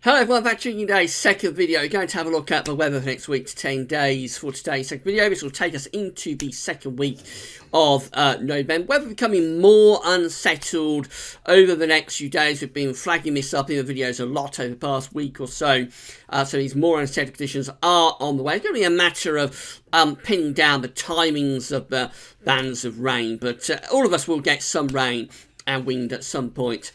Hello everyone, back to today's second video. We're going to have a look at the weather for next week to 10 days for today's second video. This will take us into the second week of November. Weather becoming more unsettled over the next few days. We've been flagging this up in the videos a lot over the past week or so. So these more unsettled conditions are on the way. It's going to be a matter of pinning down the timings of the bands of rain. But all of us will get some rain and wind at some point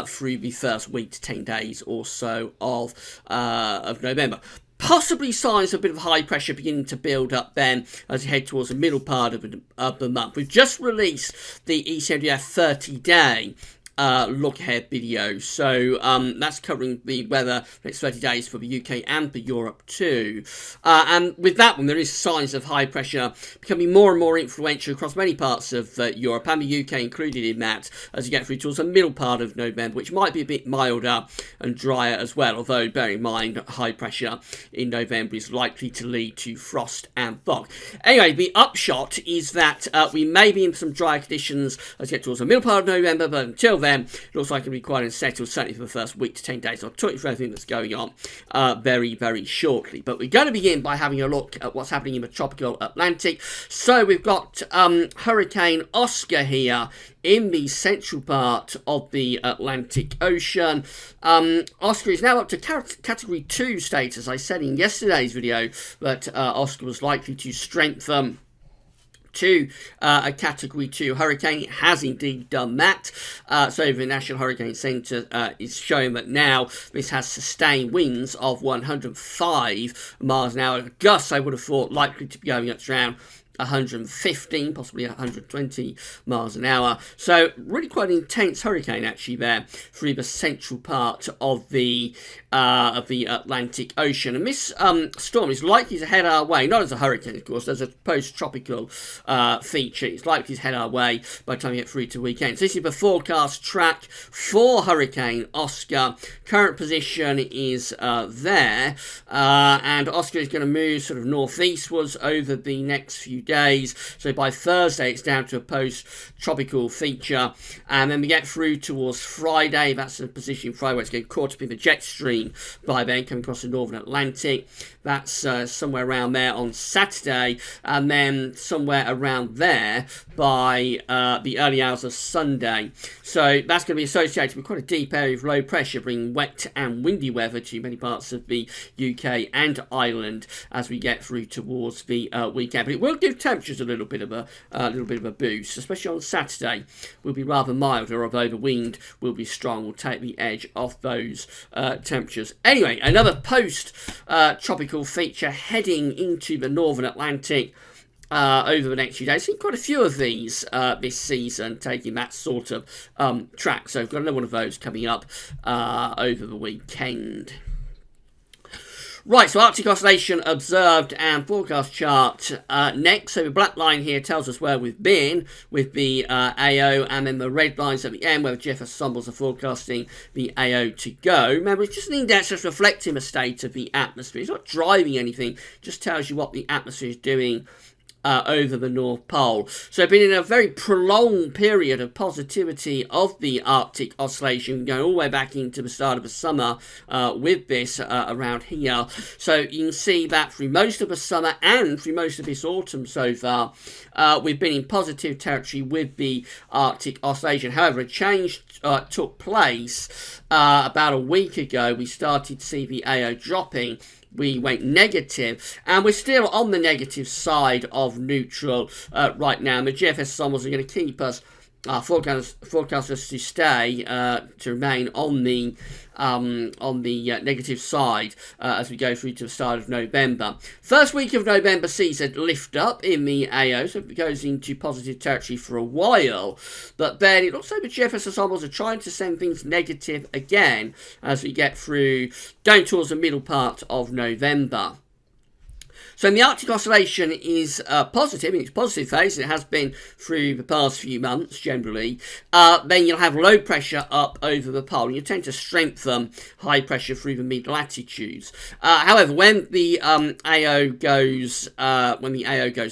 through the first week to 10 days or so of November. Possibly signs of a bit of high pressure beginning to build up then as we head towards the middle part of the month. We've just released the ECMWF 30-day look ahead video, so that's covering the weather next 30 days for the UK and for Europe too, and with that one there is signs of high pressure becoming more and more influential across many parts of Europe, and the UK included in that, as you get through towards the middle part of November, which might be a bit milder and drier as well, although bear in mind high pressure in November is likely to lead to frost and fog. Anyway, the upshot is that we may be in some drier conditions as you get towards the middle part of November, but until then, it looks like it'll be quite unsettled, certainly for the first week to 10 days. I'll talk you through everything that's going on very, very shortly. But we're going to begin by having a look at what's happening in the tropical Atlantic. So we've got Hurricane Oscar here in the central part of the Atlantic Ocean. Oscar is now up to Category 2 status. I said in yesterday's video that Oscar was likely to strengthen to a Category 2 hurricane. It has indeed done that. So the National Hurricane Centre is showing that now this has sustained winds of 105 miles an hour. Gusts, I would have thought, likely to be going up to around 115, possibly 120 miles an hour. So really quite an intense hurricane actually there through the central part of the Atlantic Ocean. And this storm is likely to head our way, not as a hurricane of course, as a post-tropical feature. It's likely to head our way by the time we get through to weekend. So this is the forecast track for Hurricane Oscar. Current position is there, and Oscar is going to move sort of northeastwards over the next few days. So by Thursday it's down to a post-tropical feature, and then we get through towards Friday. That's the position Friday where it's getting caught up in the jet stream by then, coming across the northern Atlantic. That's somewhere around there on Saturday, and then somewhere around there by the early hours of Sunday. So that's going to be associated with quite a deep area of low pressure, bringing wet and windy weather to many parts of the UK and Ireland as we get through towards the weekend. But it will give temperatures a little bit of a boost, especially on Saturday. Will be rather milder, although the wind will be strong, will take the edge off those temperatures. Anyway, another post-tropical feature heading into the northern Atlantic over the next few days. I've seen quite a few of these this season taking that sort of track. So we've got another one of those coming up over the weekend. Right, so Arctic Oscillation observed and forecast chart next. So the black line here tells us where we've been with the AO, and then the red lines at the end where the GFS ensembles are forecasting the AO to go. Remember, it's just an index that's reflecting the state of the atmosphere. It's not driving anything, it just tells you what the atmosphere is doing over the North Pole. So we've been in a very prolonged period of positivity of the Arctic Oscillation, going all the way back into the start of the summer with this around here. So you can see that through most of the summer and through most of this autumn so far, we've been in positive territory with the Arctic Oscillation. However, a change took place about a week ago. We started to see the AO dropping. We went negative, and we're still on the negative side of neutral right now. And the GFS ensembles are going to keep us, forecast us to stay, to remain on the negative side as we go through to the start of November. First week of November sees a lift up in the AO, so it goes into positive territory for a while, but then it looks like the GFS ensembles are trying to send things negative again as we get through down towards the middle part of November. So the Arctic Oscillation is positive, in its positive phase, it has been through the past few months generally. Then you'll have low pressure up over the pole. You tend to strengthen high pressure through the mid-latitudes. However, when the AO goes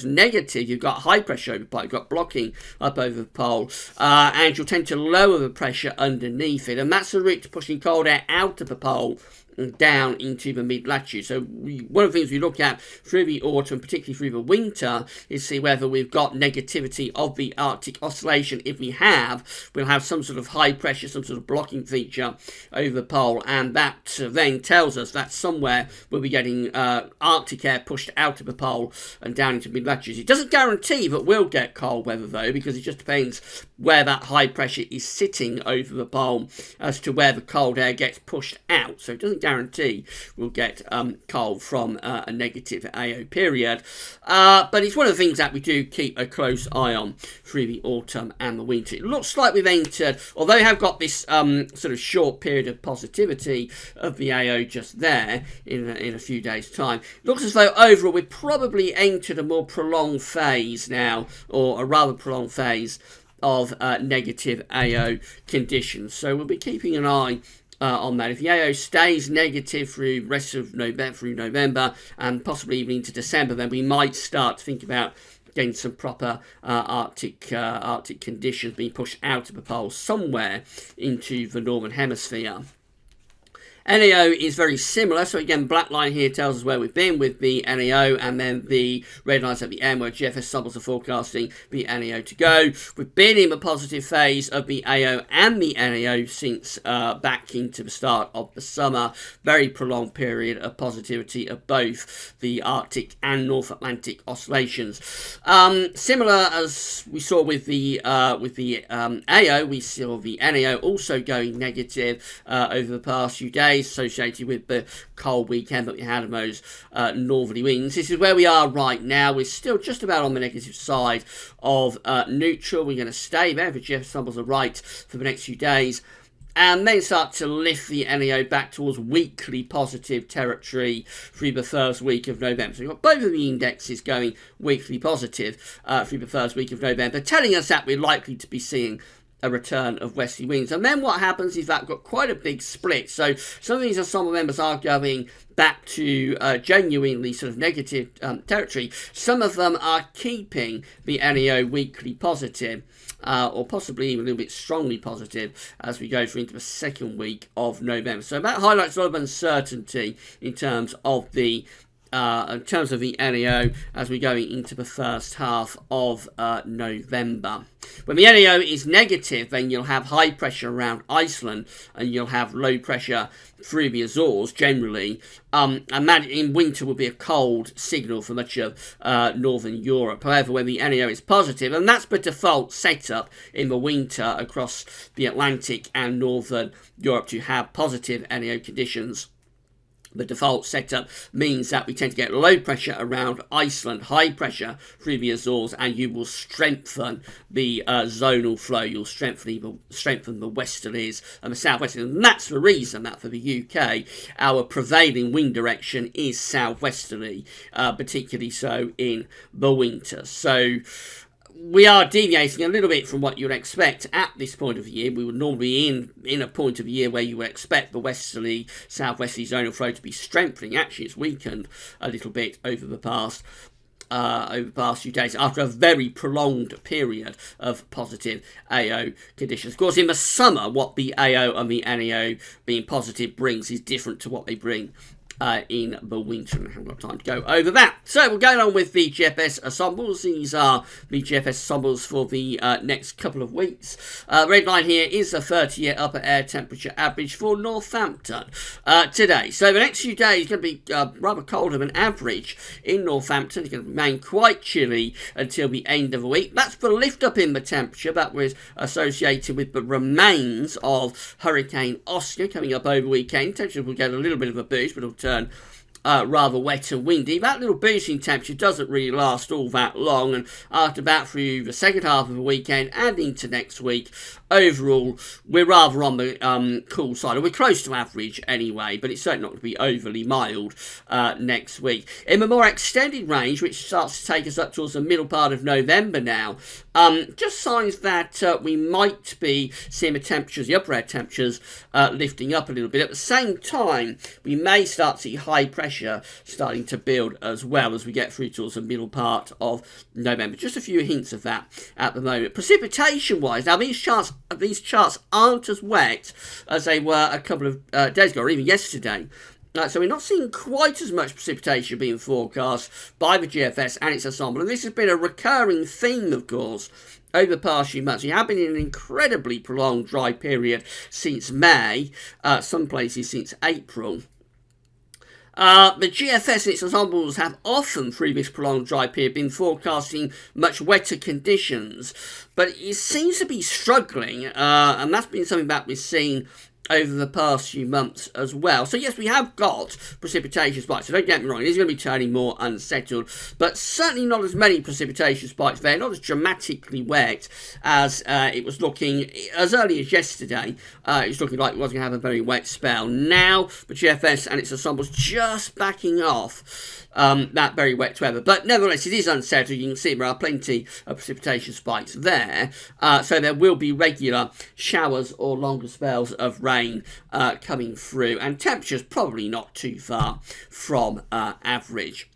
negative, you've got high pressure over the pole, you've got blocking up over the pole, and you'll tend to lower the pressure underneath it, and that's the route to pushing cold air out of the pole and down into the mid-latitude. So one of the things we look at through the autumn, particularly through the winter, is see whether we've got negativity of the Arctic Oscillation. If we have, we'll have some sort of high pressure, some sort of blocking feature over the pole, and that then tells us that somewhere we'll be getting Arctic air pushed out of the pole and down into mid-latitudes. It doesn't guarantee that we'll get cold weather though, because it just depends where that high pressure is sitting over the pole as to where the cold air gets pushed out. So it doesn't guarantee we'll get cold from a negative AO period, but it's one of the things that we do keep a close eye on through the autumn and the winter. It looks like we've entered, although we have got this sort of short period of positivity of the AO just there in a few days' time, it looks as though overall we've probably entered a more prolonged phase now, or a rather prolonged phase of negative AO conditions. So we'll be keeping an eye on that. If the AO stays negative through the rest of November and possibly even into December, then we might start to think about getting some proper Arctic conditions being pushed out of the pole somewhere into the northern hemisphere. NAO is very similar, so again, black line here tells us where we've been with the NAO, and then the red lines at the end where GFS Symbols are forecasting the NAO to go. We've been in the positive phase of the AO and the NAO since back into the start of the summer. Very prolonged period of positivity of both the Arctic and North Atlantic oscillations. Similar as we saw with the AO, we saw the NAO also going negative over the past few days, associated with the cold weekend that we had of those northerly winds. This is where we are right now. We're still just about on the negative side of neutral. We're going to stay there if the GFS Symbols are right for the next few days, and then start to lift the NAO back towards weekly positive territory through the first week of November. So we've got both of the indexes going weekly positive through the first week of November, telling us that we're likely to be seeing a return of westerly winds. And then what happens is that we've got quite a big split. So some of these ensemble members are going back to genuinely sort of negative territory. Some of them are keeping the NAO weekly positive, or possibly even a little bit strongly positive as we go through into the second week of November. So that highlights a lot of uncertainty in terms of the NAO as we're going into the first half of November. When the NAO is negative, then you'll have high pressure around Iceland and you'll have low pressure through the Azores generally, and that in winter will be a cold signal for much of northern Europe. However, when the NAO is positive, and that's the default setup in the winter across the Atlantic and northern Europe to have positive NAO conditions, the default setup means that we tend to get low pressure around Iceland, high pressure through the Azores, and you will strengthen the zonal flow. You'll strengthen the westerlies and the southwesterlies. And that's the reason that for the UK, our prevailing wind direction is southwesterly, particularly so in the winter. So we are deviating a little bit from what you would expect at this point of the year. We would normally in a point of the year where you would expect the westerly, southwesterly zonal flow to be strengthening. Actually, it's weakened a little bit over the past few days after a very prolonged period of positive AO conditions. Of course, in the summer, what the AO and the NAO being positive brings is different to what they bring in the winter, and I haven't got time to go over that. So we're going on with the GFS ensembles. These are the GFS ensembles for the next couple of weeks. Red line here is a 30-year upper air temperature average for Northampton today. So the next few days are going to be rather colder than average in Northampton. It's going to remain quite chilly until the end of the week. That's the lift up in the temperature that was associated with the remains of Hurricane Oscar coming up over the weekend. Temperature will get a little bit of a boost, but it'll turn rather wet and windy. That little boost in temperature doesn't really last all that long, and after that through the second half of the weekend and into next week, overall, we're rather on the cool side, or we're close to average anyway, but it's certainly not going to be overly mild next week. In the more extended range, which starts to take us up towards the middle part of November now, just signs that we might be seeing the temperatures, the upper air temperatures, lifting up a little bit. At the same time, we may start to see high pressure starting to build as well as we get through towards the middle part of November. Just a few hints of that at the moment. Precipitation-wise, now these charts aren't as wet as they were a couple of days ago, or even yesterday. So we're not seeing quite as much precipitation being forecast by the GFS and its ensemble. And this has been a recurring theme, of course, over the past few months. We have been in an incredibly prolonged dry period since May, some places since April. The GFS and its ensembles have often, through this prolonged dry period, been forecasting much wetter conditions, but it seems to be struggling, and that's been something that we've seen over the past few months as well. So yes, we have got precipitation spikes, so don't get me wrong, it is going to be turning more unsettled, but certainly not as many precipitation spikes there, not as dramatically wet as it was looking as early as yesterday. It was looking like it was going to have a very wet spell. Now the GFS and its ensembles just backing off that very wet weather, but nevertheless it is unsettled. You can see there are plenty of precipitation spikes there, so there will be regular showers or longer spells of rain coming through, and temperatures probably not too far from average.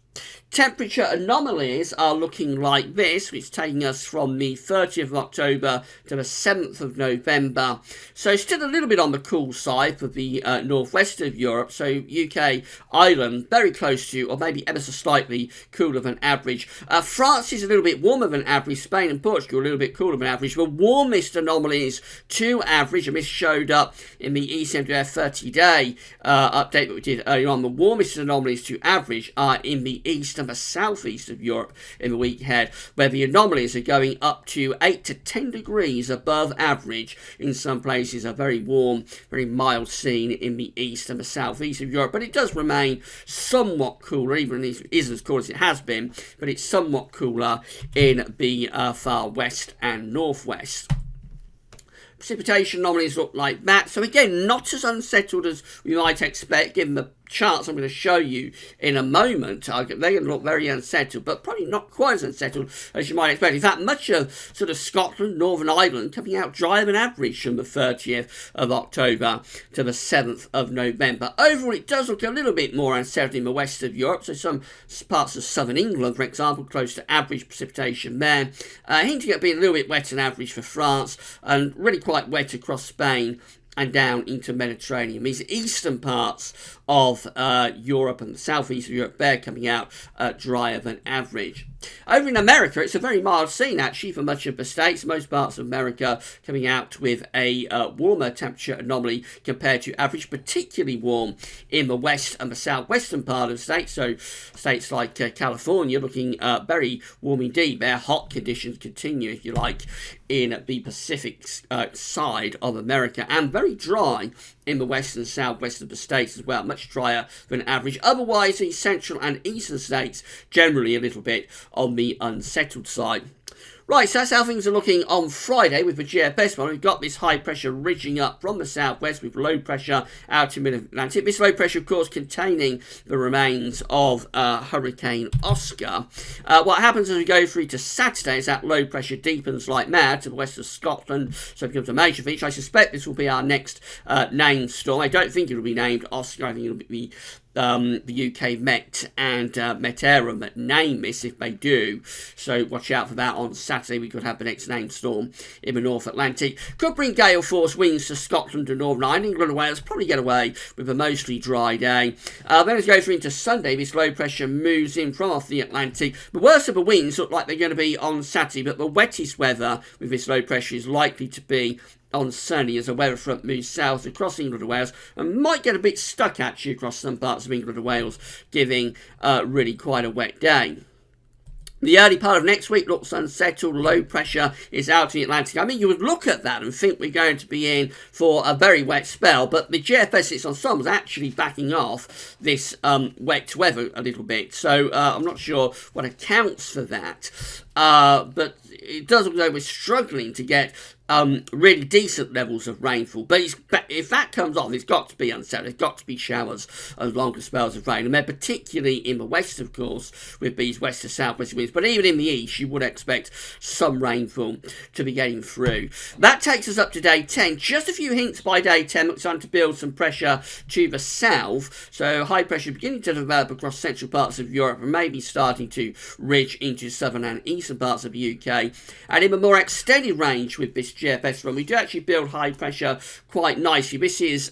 Temperature anomalies are looking like this, which is taking us from the 30th of October to the 7th of November. So still a little bit on the cool side for the northwest of Europe. So UK, Ireland, very close to, or maybe ever so slightly cooler than average. France is a little bit warmer than average. Spain and Portugal a little bit cooler than average. The warmest anomalies to average, and this showed up in the ECMWF 30-day update that we did earlier on. The warmest anomalies to average are in the east and the southeast of Europe in the week ahead, where the anomalies are going up to 8 to 10 degrees above average in some places. A very warm, very mild scene in the east and the southeast of Europe, but it does remain somewhat cooler, even if it isn't as cool as it has been, but it's somewhat cooler in the far west and northwest. Precipitation anomalies look like that. So again, not as unsettled as we might expect, given the charts I'm going to show you in a moment. They're going to look very unsettled, but probably not quite as unsettled as you might expect. In fact, much of sort of Scotland, Northern Ireland, coming out drier than average from the 30th of October to the 7th of November. Overall, it does look a little bit more unsettled in the west of Europe. So some parts of southern England, for example, close to average precipitation there. Hinting at being a little bit wetter than average for France, and really quite wet across Spain and down into Mediterranean. These eastern parts of Europe and the southeast of Europe, they're coming out drier than average. Over in America, it's a very mild scene actually for much of the states. Most parts of America coming out with a warmer temperature anomaly compared to average, particularly warm in the west and the southwestern part of the state. So states like California looking very warm indeed. Their hot conditions continue, if you like, in the Pacific side of America, and very dry in the west and southwest of the states as well, much drier than average. Otherwise, the central and eastern states generally a little bit on the unsettled side. Right, so that's how things are looking on Friday with the GFS one. We've got this high pressure ridging up from the southwest with low pressure out in mid-Atlantic. This low pressure, of course, containing the remains of Hurricane Oscar. What happens as we go through to Saturday is that low pressure deepens like mad to the west of Scotland, so it becomes a major feature. I suspect this will be our next named storm. I don't think it will be named Oscar. I think it will be the UK Met and Met Arum that name this if they do, so watch out for that. On Saturday we could have the next named storm in the North Atlantic. Could bring gale force winds to Scotland and Northern Ireland. England and Wales probably get away with a mostly dry day. Then as we go through into Sunday, this low pressure moves in from off the Atlantic. The worst of the winds look like they're going to be on Saturday, but the wettest weather with this low pressure is likely to be on Sunday as the weather front moves south across England and Wales, and might get a bit stuck actually across some parts of England and Wales, giving really quite a wet day. The early part of next week looks unsettled. Low pressure is out in the Atlantic. I mean, you would look at that and think we're going to be in for a very wet spell, but the GFS its ensemble is actually backing off this wet weather a little bit. So I'm not sure what accounts for that, but it does look like we're struggling to get really decent levels of rainfall. But if that comes off, it's got to be unsettled. There's got to be showers and longer spells of rain. And they're particularly in the west, of course, with these west to southwest winds. But even in the east, you would expect some rainfall to be getting through. That takes us up to day 10. Just a few hints by day 10. Looks starting to build some pressure to the south. So high pressure beginning to develop across central parts of Europe and maybe starting to ridge into southern and eastern parts of the UK. And in a more extended range with this GFS run, we do actually build high pressure quite nicely. This is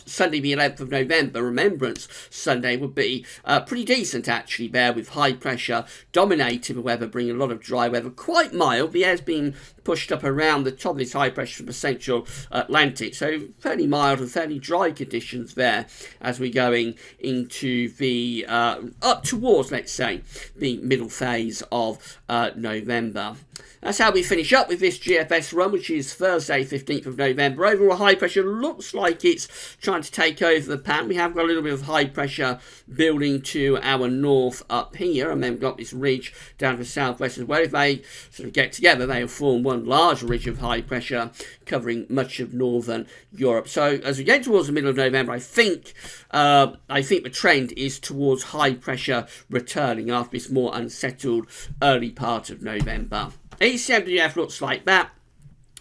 Sunday the 11th of November. Remembrance Sunday would be pretty decent actually there, with high pressure dominating the weather, bringing a lot of dry weather. Quite mild. The air's been pushed up around the top of this high pressure from the central Atlantic, so fairly mild and fairly dry conditions there as we're going into the up towards, let's say, the middle phase of November. That's how we finish up with this GFS run, which is Thursday, 15th of November. Overall high pressure looks like it's trying to take over the pattern. We have got a little bit of high pressure building to our north up here, and then we've got this ridge down to the southwest as well. If they sort of get together, they'll form one large ridge of high pressure covering much of northern Europe. So as we get towards the middle of November, I think the trend is towards high pressure returning after this more unsettled early part of November. ECMWF looks like that.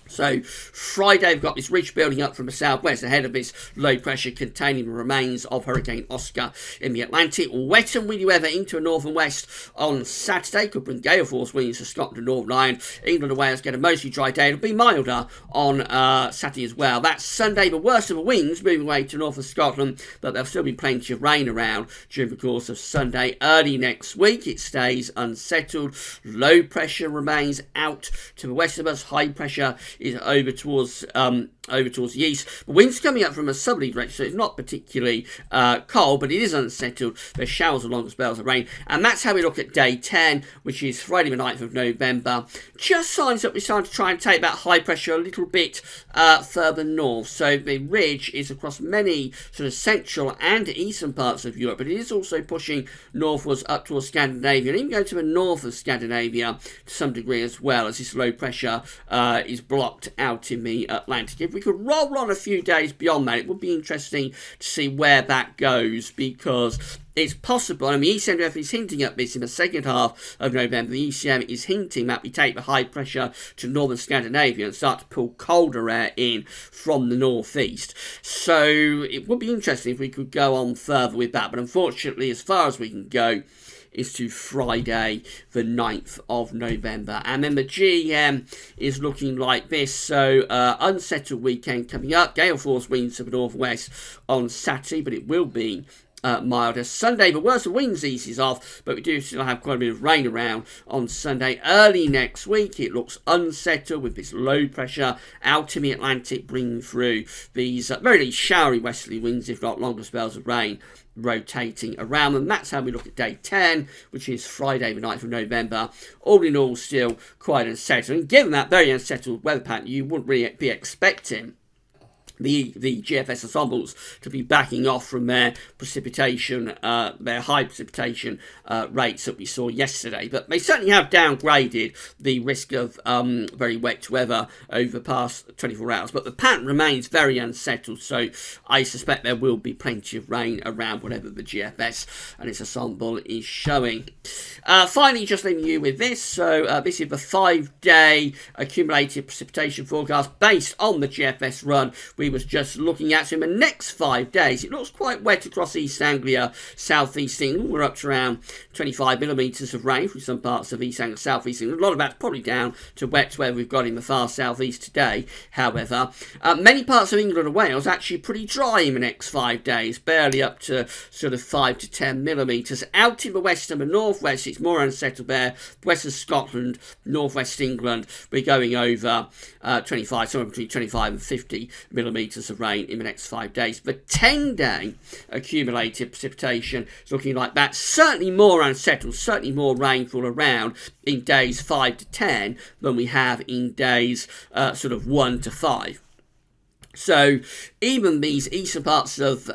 So Friday we've got this ridge building up from the southwest ahead of this low pressure containing the remains of Hurricane Oscar in the Atlantic. Wet and windy weather into the north and west on Saturday could bring gale force winds to Scotland and Northern Ireland. England and Wales get a mostly dry day. It'll be milder on Saturday as well. That's Sunday, the worst of the winds moving away to north of Scotland, but there'll still be plenty of rain around during the course of Sunday. Early next week it stays unsettled. Low pressure remains out to the west of us. High pressure is over towards the east. The wind's coming up from a southerly direction, so it's not particularly cold, but it is unsettled. There's showers and longer spells of rain. And that's how we look at day 10, which is Friday the 9th of November. Just signs that we're starting to try and take that high pressure a little bit further north. So the ridge is across many sort of central and eastern parts of Europe, but it is also pushing northwards up towards Scandinavia, and even going to the north of Scandinavia to some degree as well, as this low pressure is blocked out in the Atlantic. If we could roll on a few days beyond that, it would be interesting to see where that goes, because it's possible, and the ECMWF is hinting at this in the second half of November. The ECM is hinting that we take the high pressure to northern Scandinavia and start to pull colder air in from the northeast. So it would be interesting if we could go on further with that, but unfortunately, as far as we can go is to Friday the 9th of November. And then the GEM is looking like this. So unsettled weekend coming up. Gale force winds to the northwest on Saturday, but it will be milder. Sunday, the worst of winds eases off, but we do still have quite a bit of rain around on Sunday. Early next week, it looks unsettled with this low pressure out in the Atlantic bringing through these very showery westerly winds, if not longer spells of rain rotating around them. That's how we look at day 10, which is Friday the 9th of November. All in all, still quite unsettled. And given that very unsettled weather pattern, you wouldn't really be expecting the GFS ensembles to be backing off from their precipitation, their high precipitation rates that we saw yesterday. But they certainly have downgraded the risk of very wet weather over the past 24 hours. But the pattern remains very unsettled, so I suspect there will be plenty of rain around whatever the GFS and its ensemble is showing. Finally, just leaving you with this. So this is the 5-day accumulated precipitation forecast based on the GFS run we was just looking at. So in the next 5 days, it looks quite wet across East Anglia, South East England. We're up to around 25 millimetres of rain from some parts of East Anglia, South East England. A lot of that's probably down to wet weather we've got in the far South East today. However, many parts of England and Wales actually pretty dry in the next 5 days, barely up to sort of 5 to 10 millimetres. Out in the west and the northwest, it's more unsettled there. West of Scotland, northwest England, we're going over 25, somewhere between 25 and 50 millimetres of rain in the next 5 days. The 10-day accumulated precipitation is looking like that. Certainly more unsettled, certainly more rainfall around in days 5 to 10 than we have in days sort of 1 to 5. So even these eastern parts of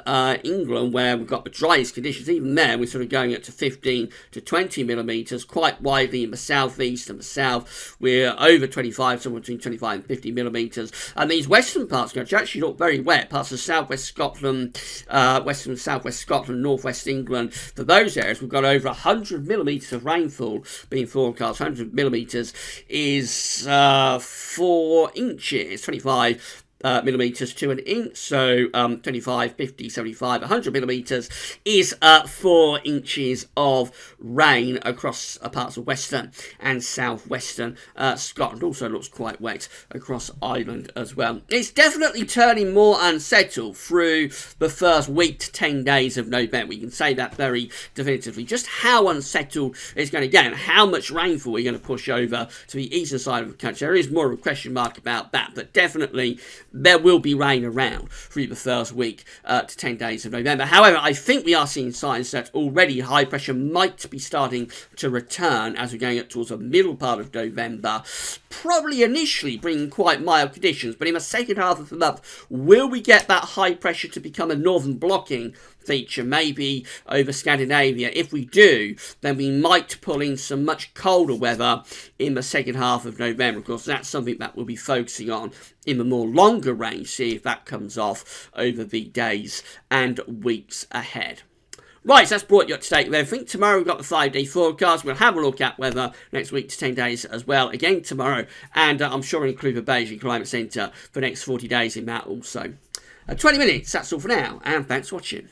England, where we've got the driest conditions, even there we're sort of going up to 15 to 20 millimetres. Quite widely in the southeast and the south, we're over 25, somewhere between 25 and 50 millimetres. And these western parts of the country actually look very wet. Parts of southwest Scotland, western and southwest Scotland, northwest England. For those areas, we've got over 100 millimetres of rainfall being forecast. 100 millimetres is 4 inches, 25 millimetres to an inch, so 25, 50, 75, 100 millimetres is 4 inches of rain across parts of western and southwestern Scotland. Also looks quite wet across Ireland as well. It's definitely turning more unsettled through the first week to 10 days of November. We can say that very definitively. Just how unsettled it's going to get and how much rainfall we're going to push over to the eastern side of the country. There is more of a question mark about that, but definitely there will be rain around through the first week to 10 days of November. However, I think we are seeing signs that already high pressure might be starting to return as we're going up towards the middle part of November. Probably initially bringing quite mild conditions, but in the second half of the month, will we get that high pressure to become a northern blocking feature, maybe over Scandinavia? If we do, then we might pull in some much colder weather in the second half of November. Of course, that's something that we'll be focusing on in the more longer range, see if that comes off over the days and weeks ahead. Right, so that's brought you up to date with everything. Tomorrow we've got the 5-day forecast. We'll have a look at weather next week to 10 days as well, again tomorrow. And I'm sure we'll include the Beijing Climate Centre for the next 40 days in that also. 20 minutes, that's all for now, and thanks for watching.